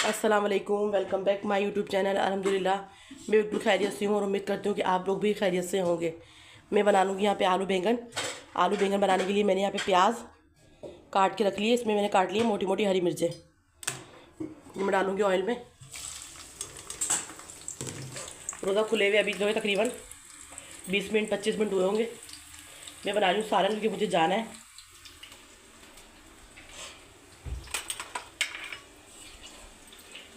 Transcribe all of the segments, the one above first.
अस्सलाम वालेकुम, welcome back my YouTube channel. अल्हम्दुलिल्लाह मैं बिल्कुल खैरियत से हूँ और उम्मीद करती हूँ कि आप लोग भी खैरियत से होंगे। मैं बना लूँगी यहाँ पे आलू बैंगन। आलू बैंगन बनाने के लिए मैंने यहाँ पे प्याज काट के रख लिए, इसमें मैंने काट लिए मोटी मोटी हरी मिर्चें। मैं डालूँगी ऑयल में। रोज़ा खुले हुए अभी जो है तकरीबन 20 मिनट 25 मिनट हुए होंगे। मैं बना रही हूँ सालन क्योंकि मुझे जाना है।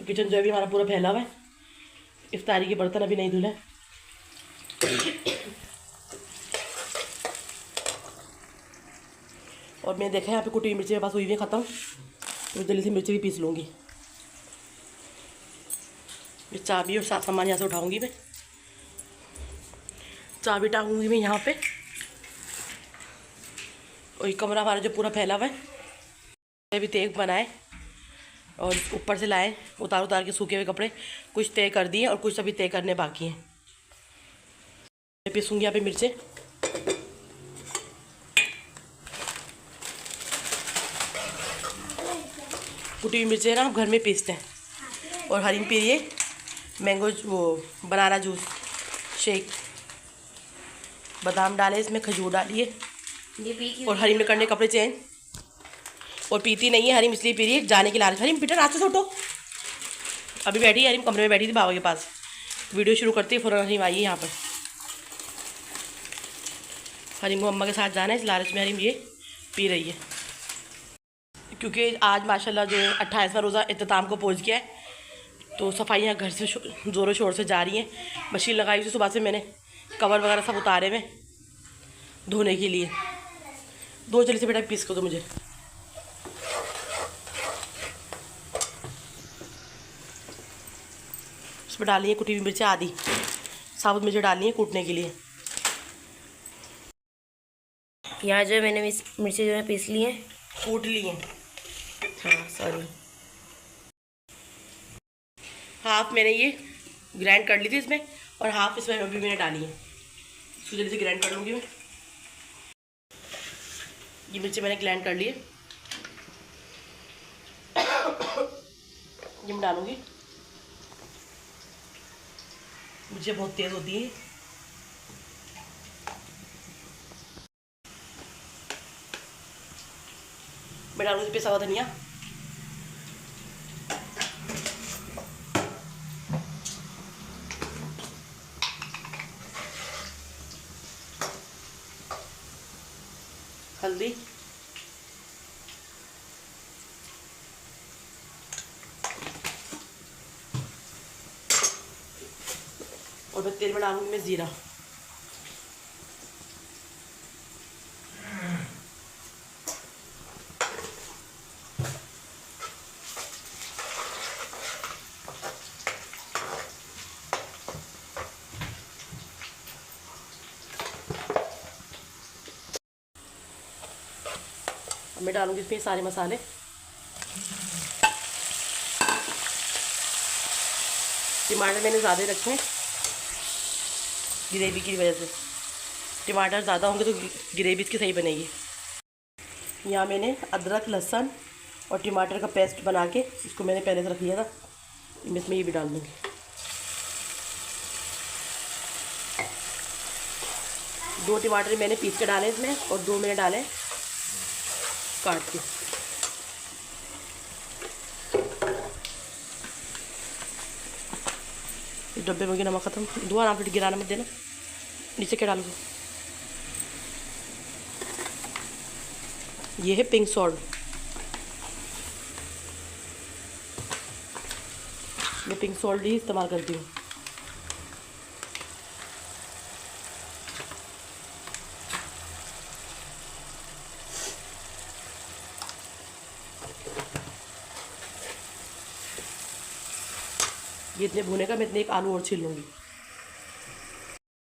किचन जो है भी हमारा पूरा फैला हुआ है। इफ्तारी के बर्तन अभी नहीं धुले। और मैंने देखा है यहाँ पे कुटी मिर्ची मेरे पास हुई हुई है ख़त्म, तो जल्दी से मिर्ची भी पीस लूँगी। ये चाबी और सामान यहाँ से उठाऊँगी मैं। चाबी टांगूँगी मैं यहाँ पे। और ये कमरा हमारा जो पूरा फैला हुआ है, अभी तय बनाए और ऊपर से लाए उतार उतार के सूखे हुए कपड़े। कुछ तय कर दिए और कुछ अभी तय करने बाकी हैं। मैं पीसूँगी यहाँ पे मिर्चें। कुटी हुई मिर्चें ना हम घर में पीसते हैं। और हरी पी रही है मैंगो वो बनाना जूस शेक। बादाम डाले इसमें, खजूर डालिए। और हरी में करने कपड़े चेंज। और पीती नहीं है हरीम, इसलिए पी रही है जाने की लालच। हरीम बेटा रात से उठो। अभी बैठी है हरीम, कमरे में बैठी थी बाबा के पास। वीडियो शुरू करती है फ़ौरन हरीम आई है यहाँ पर। हरीम को अम्मा के साथ जाना है, इस लालच में हरीम ये पी रही है। क्योंकि आज माशाल्लाह जो 28वां रोज़ा इख्तिताम को पहुँच गया है, तो सफाइयाँ घर से ज़ोरों शोर से जा रही हैं। मशीन लगाई थी सुबह से मैंने, कवर वगैरह सब उतारे में धोने के लिए। दो जल्दी से बेटा पीस को दो मुझे। उसमें डालनी है कुटी हुई मिर्ची, आधी साबुत मिर्ची डालनी है कूटने के लिए। यहाँ जो है मैंने मिर्ची जो है पीस ली है, कूट ली है। हाँ सॉरी, हाफ मैंने ये ग्राइंड कर ली थी इसमें, और हाफ इसमें अभी मैंने डाली है। इसको जल्दी से ग्राइंड कर लूँगी मैं। ये मिर्ची मैंने ग्राइंड कर ली है, ये मैं डालूँगी। मिर्ची बहुत तेज़ होती है। मैं डालूँगी पिसा हुआ धनिया। हल्दी, और मैं तेल में डालूंगी मैं ज़ीरा। मैं डालूंगी इसमें सारे मसाले। टमाटर मैंने ज़्यादा रखे हैं ग्रेवी की वजह से। टमाटर ज़्यादा होंगे तो ग्रेवी इसकी सही बनेगी। यहाँ मैंने अदरक लहसुन और टमाटर का पेस्ट बना के इसको मैंने पहले से रख लिया था। इसमें ये भी डाल दूँगी। दो टमाटर मैंने पीस के डाले इसमें, और दो मैंने डाले काट के। डब्बे में नमक ख़त्म, दुआ ना फिर गिराना मत देना। नीचे क्या डालोगे? ये है पिंक सॉल्ट। मैं पिंक सॉल्ट ही इस्तेमाल करती हूँ। ये इतने भुने का, मैं इतने एक आलू और छील लूँगी।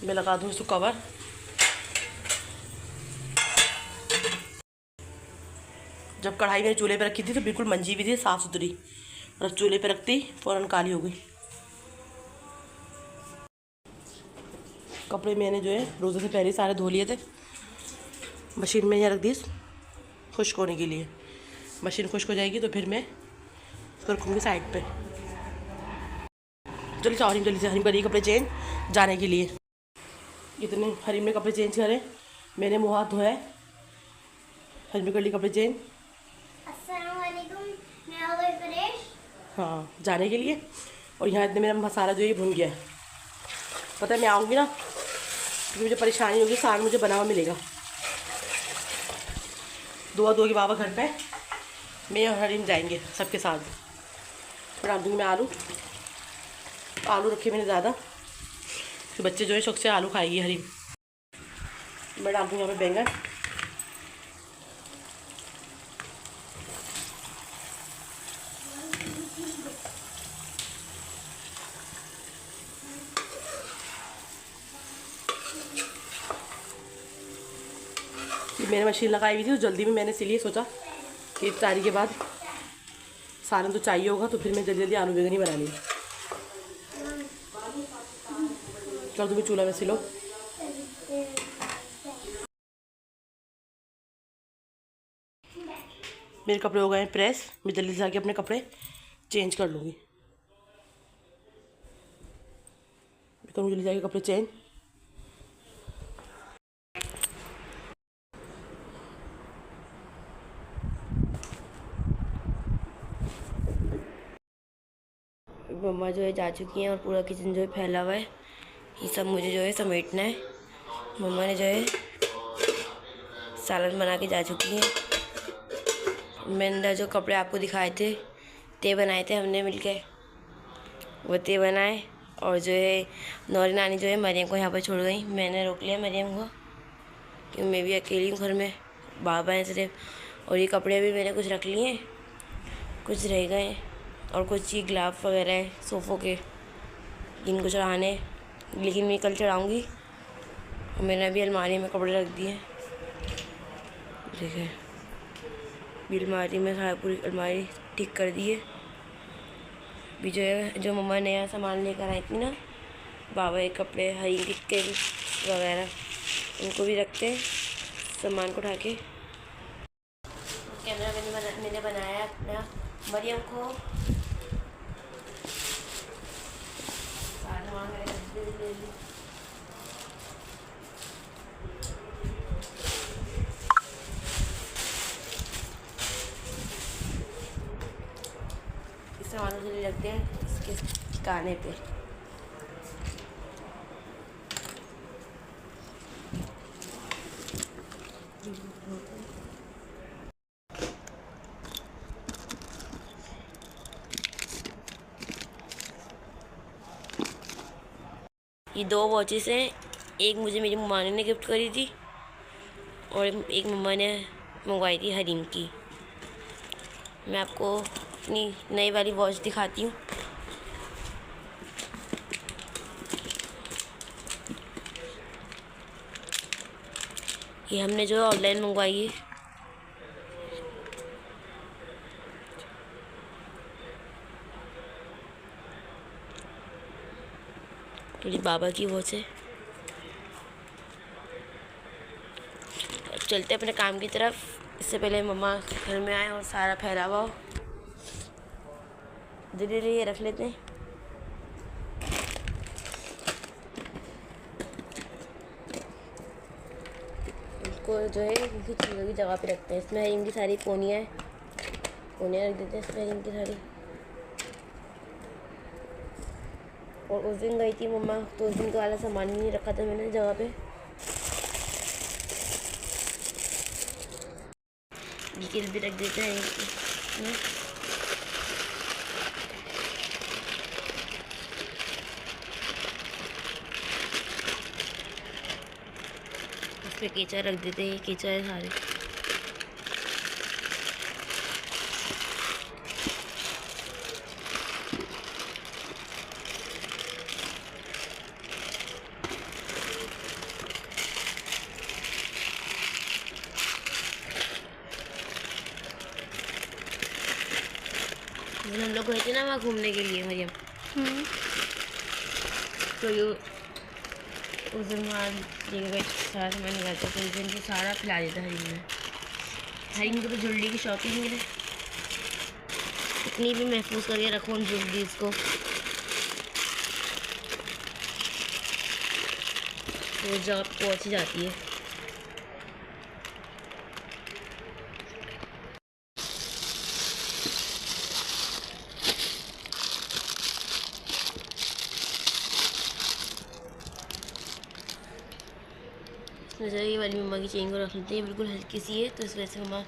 मैं लगा दूँ इसको कवर। जब कढ़ाई मैंने चूल्हे पे रखी थी तो बिल्कुल मंजी भी थी, साफ़ सुथरी, और चूल्हे पे रखती फ़ौरन काली हो गई। कपड़े मैंने जो है रोज़े से पहले सारे धो लिए थे। मशीन में यहाँ रख दी खुश्क होने के लिए। मशीन खुश्क हो जाएगी तो फिर मैं इसको रखूँगी साइड पे। जल्दी से हरीम, जल्दी से हरीम करिए कपड़े चेंज जाने के लिए। इतने हरीम ने कपड़े चेंज करे, मैंने मुँह हाथ धोया, हरीम ने कर लिए कपड़े चेंज। अस्सलाम वालेकुम, मैं हो गई फ्रेश। हाँ, जाने के लिए। और यहाँ इतने मेरा मसाला जो है ये भुन गया है। पता है मैं आऊँगी ना, क्योंकि मुझे परेशानी होगी, साग मुझे बना हुआ मिलेगा। दुआ दो के बाबा घर पे, मैं और हरीम जाएंगे सबके साथ। फिर डाल दूँगी मैं आलू रखे मैंने ज़्यादा, तो बच्चे जो है शौक से आलू खाएगी हरीम। मैं डाल दूँगी यहाँ पे बैंगन। मैंने मशीन लगाई हुई थी तो जल्दी में मैंने इसीलिए सोचा कि इफ्तारी के बाद सालन तो चाहिए होगा, तो फिर मैं जल्दी जल्दी आलू बैंगन ही बना ली। चलो तुम्हें चूल्हा में सिलो। मेरे कपड़े हो गए हैं प्रेस, मैं जल्दी से जाके अपने कपड़े चेंज कर लूँगी। करूँ जल्दी जाके कपड़े चेंज। मम्मा जो है जा चुकी हैं और पूरा किचन जो है फैला हुआ है, ये सब मुझे जो है समेटना है। मम्मा ने जो है सालन बना के जा चुकी हैं। मैंने जो कपड़े आपको दिखाए थे ते बनाए थे हमने मिलके, वो ते बनाए। और जो है नौरी नानी जो है मरियम को यहाँ पर छोड़ गई। मैंने रोक लिया मरियम को, क्योंकि मैं भी अकेली हूँ घर में, बाबा हैं सिर्फ। और ये कपड़े भी मैंने कुछ रख लिए हैं, कुछ रह गए, और कुछ ये ग्लाफ वगैरह है सोफ़ों के, इनको चढ़ाने, लेकिन मैं कल चढ़ाऊँगी। और मैंने अभी अलमारी में कपड़े रख दिए, देखिए अलमारी में सारा पूरी अलमारी ठीक कर दी है। भी जो है जो मम्मा नया सामान लेकर आई थी ना, बाबा के कपड़े, हरी टिक्के वगैरह, उनको भी रखते हैं सामान को उठा के। कैमरा मैंने बनाया अपना मरियम को। इस सामान को रखते हैं इसके ठिकाने पे। ये 2 वॉचेस हैं, एक मुझे मेरी मम्मा ने गिफ्ट करी थी और एक मम्मा ने मंगवाई थी हरीम की। मैं आपको अपनी नई वाली वॉच दिखाती हूँ। ये हमने जो है ऑनलाइन मंगवाई है। मेरी बाबा की वॉच है। अब चलते अपने काम की तरफ, इससे पहले मम्मा घर में आए और सारा फैलावा हो। धीरे धीरे ये रख लेते हैं। इसको जो है किसी चीज़ों की जगह पे रखते हैं। इसमें इनकी सारी कोनियाँ रख देते हैं इसमें इनकी सारी। और उस दिन गई थी मम्मा, तो उस दिन तो वाला सामान ही नहीं रखा था मैंने जगह पे। निकल भी रख देते हैं इसमें। इस पे केचड़ रख देते हैं, केचड़ है सारे। हम लोग गए थे ना वहाँ घूमने के लिए मरियम, तो ये उस दिन वहाँ लेके गए सारा सामान निकाल था, तो उस दिन सारा खिला देता हरीम में। हरीम को तो ज्वेलरी की शौकीन मेरे, इतनी भी महफूज करके रखो उन ज्वेलरीज को। वो जगह पहुँच ही जाती है। सोचा ये वाली मम्मा की चेन को रख लेते हैं, बिल्कुल हल्की सी है तो इस वजह से मम्मा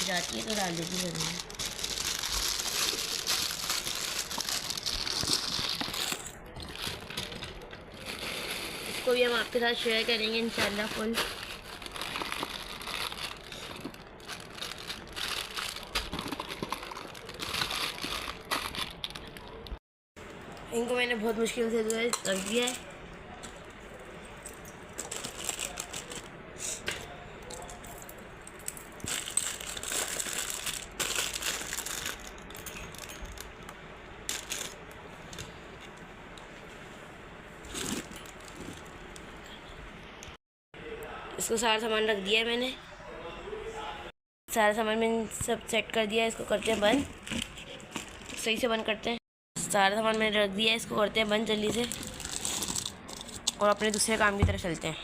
जाती है तो डाल देती है। इसको भी हम आपके साथ शेयर करेंगे इंशाल्लाह फुल। इनको मैंने बहुत मुश्किल से जो है रख दिया है। इसको सारा सामान रख दिया है मैंने, सारा सामान मैंने सब सेट कर दिया है। इसको करते हैं बंद, सही से बंद करते हैं। सारा सामान मैंने रख दिया है, इसको करते हैं बंद जल्दी से और अपने दूसरे काम की तरफ चलते हैं।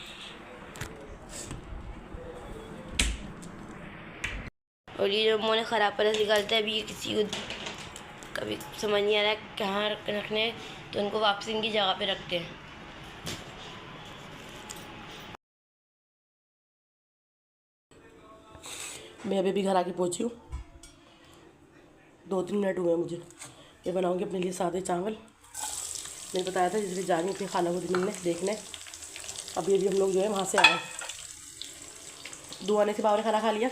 और ये जो मैंने ख़राब पलस निकालता है, अभी ये किसी को कभी समझ नहीं आ रहा है कहाँ रखने हैं, तो उनको वापस इनकी जगह पे रखते हैं। मैं अभी घर आके पहुंची हूँ, 2-3 मिनट हुए मुझे। ये बनाऊंगी अपने लिए सादे चावल। मैंने बताया था इसलिए जा रही हूँ अपनी खाना को मिलने देखने। अभी हम लोग जो है वहाँ से आए, 2 आने से बाबा ने खाना खा लिया,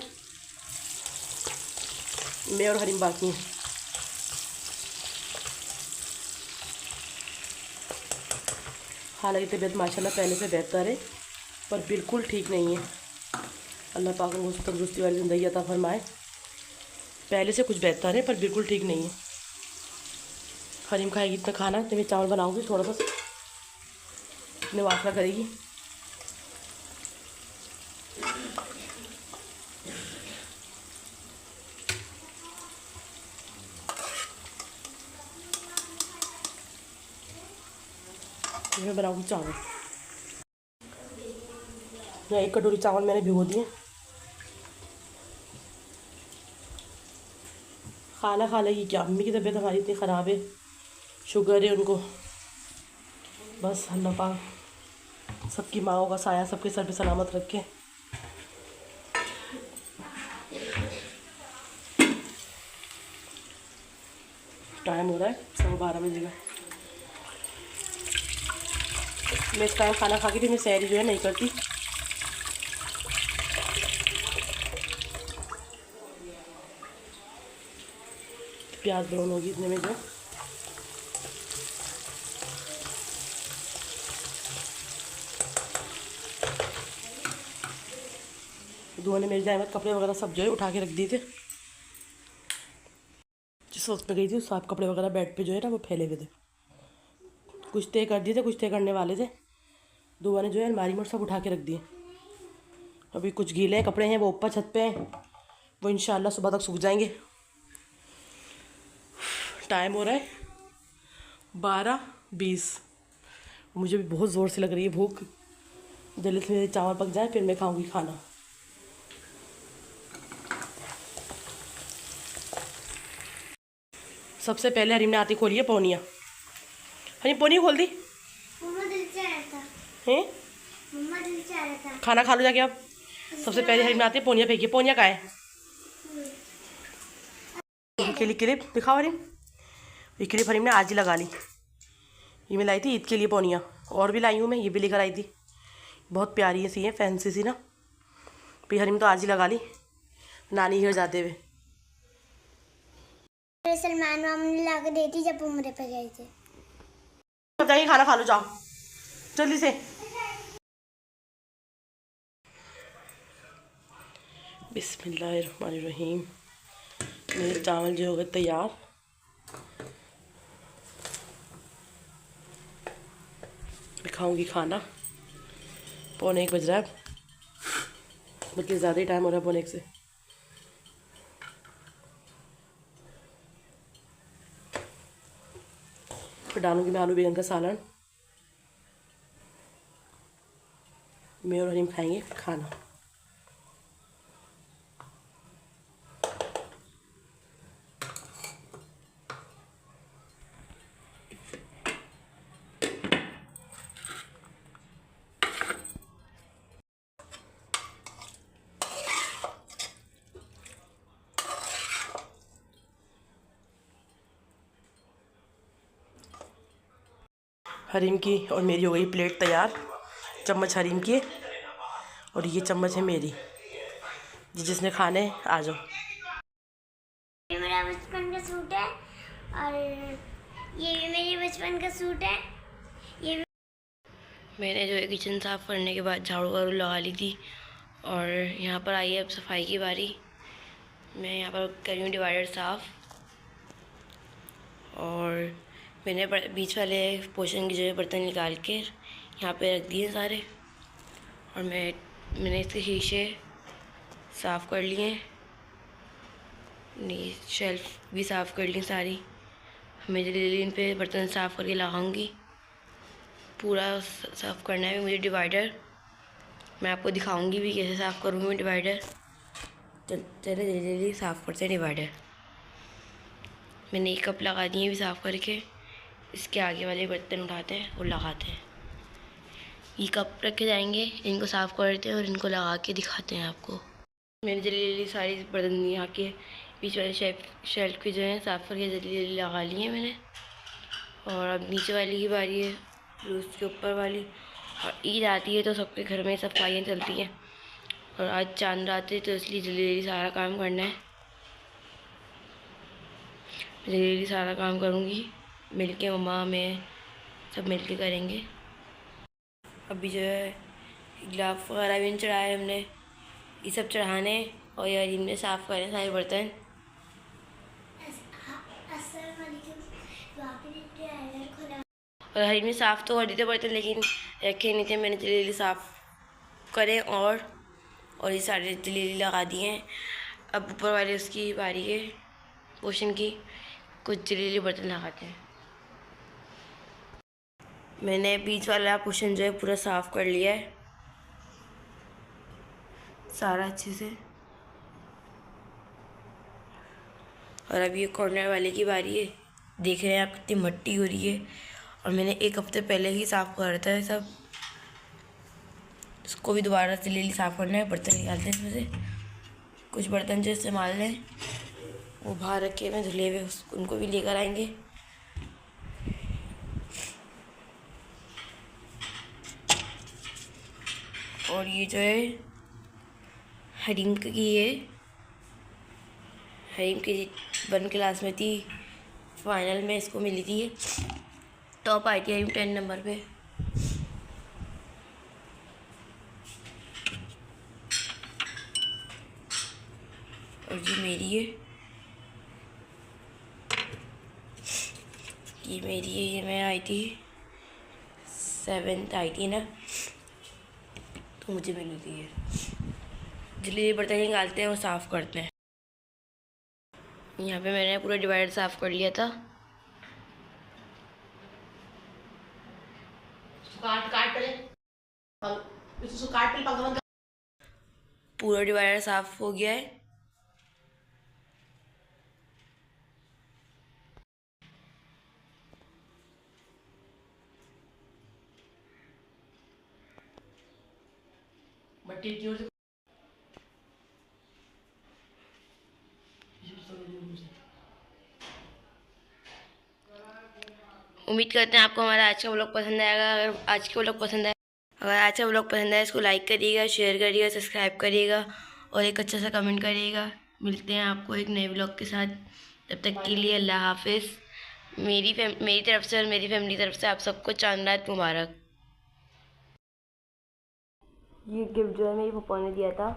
मैं और हरीम बाकी हैं। हालांकि तबीयत माशाल्लाह पहले से बेहतर है, पर बिल्कुल ठीक नहीं है। अल्लाह पाक उनको तंदुरुस्ती वाली ज़िंदगी अता फरमाए। पहले से कुछ बेहतर है पर बिल्कुल ठीक नहीं है। हरीम खाएगी इतना खाना तो मैं चावल बनाऊँगी, थोड़ा सा इतने वासना करेगी। मैं बनाऊँगी चावल। यहाँ 1 कटोरी चावल मैंने भिगो दिए। खाना खा लेगी क्या, अम्मी की तबीयत हमारी इतनी ख़राब है, शुगर है उनको। बस अल्लाह पाक सबकी माँओं का साया सबके सर पे सलामत रखे। टाइम हो रहा है 12:15 बजे का। मैं इस टाइम खाना खा के भी मैं सैरी जो है नहीं करती। प्याज ब्राउन होगी इतने में जो दुआ ने मेरी जाए कपड़े वगैरह सब जो है उठा के रख दिए थे। जिस वक्त में गई थी उस साफ कपड़े वगैरह बेड पे जो है ना वो फैले हुए थे। कुछ तय कर दिए थे, कुछ तय करने वाले थे। दुआ ने जो है अलमारी में सब उठा के रख दिए। अभी कुछ गीले कपड़े हैं वो ऊपर छत पे हैं, वो इंशाल्लाह सुबह तक सूख जाएंगे। टाइम हो रहा है 12:20। मुझे भी बहुत ज़ोर से लग रही है भूख। जल्दी से मेरे चावल पक जाए फिर मैं खाऊंगी खाना। सबसे पहले हरीम ने आती खोली है पौनिया। हरीम पौनिया खोल दी मम्मा दिल से आया था। हैं, मम्मा दिल से आया था। खाना खा लो जाके आप। सबसे पहले हरीम ने आती पौनिया फेंकी। पौनिया का है के लिए क्लिप दिखाओ हरीम। ये क्लिप हरीम ने आज ही लगा ली। ये मैं लाई थी ईद के लिए पौनिया, और भी लाई हूँ मैं, ये भी लेकर आई थी। बहुत प्यारी है सी है, फैंसी सी ना। फिर हरीम तो आज ही लगा ली नानी घर जाते हुए। सलमान मामा ने ला के दी थी जब उम्र पे गए थे। अब जाइए खाना खा लो, जाओ जल्दी से। बिस्मिल्लाहिर्रहमानिर्रहीम। मेरे चावल जो हो गए तैयार। मैं खाऊंगी खाना। 1:45 बज रहा है, बल्कि ज़्यादा ही टाइम हो रहा है 1:45 से। फिर डालूंगी मैं आलू बैंगन का सालन। मैं और हरीम खाएंगे खाना। हरीम की और मेरी हो गई प्लेट तैयार। चम्मच हरीम की और ये चम्मच है मेरी। जिसने खाने आ जाओ। ये मेरा बचपन का सूट है और ये भी मेरे बचपन का सूट है। ये भी मैंने जो है किचन साफ़ करने के बाद झाड़ू वाड़ू लगा ली थी और यहाँ पर आई है अब सफाई की बारी। मैं यहाँ पर कर रही हूँ डिवाइडर साफ़ और मैंने बीच वाले पोर्शन की जो है बर्तन निकाल के यहाँ पे रख दिए सारे और मैंने इसके शीशे साफ़ कर लिए, शेल्फ भी साफ़ कर ली सारी। मैं जल्दी इन पे बर्तन साफ़ करके लगाऊंगी। पूरा साफ़ करना है मुझे डिवाइडर। मैं आपको दिखाऊंगी भी कैसे साफ़ करूँगी मैं डिवाइडर। चले जल्दी साफ़ करते हैं डिवाइडर। मैंने एक कप लगा दिए भी साफ़ करके। इसके आगे वाले बर्तन उठाते हैं और लगाते हैं। ये कप रखे जाएंगे, इनको साफ़ करते हैं और इनको लगा के दिखाते हैं आपको। मैंने जल्दी सारी बर्तन यहाँ के बीच वाले शेल्फ के जो है साफ़ करके जल्दी लगा लिए मैंने। और अब नीचे वाली की बारी है, फिर उसके ऊपर वाली। और ईद आती है तो सबके घर में सफाइयाँ चलती हैं और आज चांद रात है तो इसलिए जल्दी सारा काम करना है। जल्दी सारा काम करूँगी, मिलके मम्मा मैं सब मिलके करेंगे। अभी जो है गिलाफ वगैरह भी चढ़ाए हमने, ये सब चढ़ाने और यार इनमें साफ़ करें सारे बर्तन। और हरी में साफ़ तो कर देते बर्तन लेकिन रखे नहीं थे, मैंने जल्दी साफ़ करें और ये सारे जल्दी लगा दिए हैं। अब ऊपर वाले उसकी बारी है पोर्शन की, कुछ जल्दी बर्तन लगाते हैं। मैंने बीच वाला पोर्शन जो है पूरा साफ़ कर लिया है सारा अच्छे से। और अभी ये कॉर्नर वाले की बारी है। देख रहे हैं आप कितनी मट्टी हो रही है और मैंने एक हफ्ते पहले ही साफ़ कर रखा है सब। इसको भी दोबारा से ले साफ़ करना है। बर्तन निकालते हैं इसमें से। कुछ बर्तन जो इस्तेमाल हैं वो बाहर रखे हुए धुले हुए, उनको भी लेकर आएंगे। और ये जो है हरीम की है, हरीम की 1 क्लास में थी, फाइनल में इसको मिली थी, टॉप आई थी हरीम 10 नंबर पे। और ये मेरी है, ये मेरी है, ये मैं आई थी 7th आई थी ना तो मुझे मिली थी ये। जल्दी बर्तन निकालते हैं और साफ़ करते हैं। यहाँ पे मैंने पूरा डिवाइडर साफ़ कर लिया था। पूरा डिवाइडर साफ़ हो गया है। उम्मीद करते हैं आपको हमारा आज का व्लॉग पसंद आएगा। अगर आज का व्लॉग पसंद आए इसको लाइक करिएगा, शेयर करिएगा, सब्सक्राइब करिएगा और एक अच्छा सा कमेंट करिएगा। मिलते हैं आपको एक नए व्लॉग के साथ। तब तक के लिए अल्लाह हाफिज़। मेरी तरफ से और मेरी फैमिली की तरफ से आप सबको चांद रात मुबारक। ये गिफ्ट जो है मेरी पापा ने दिया था।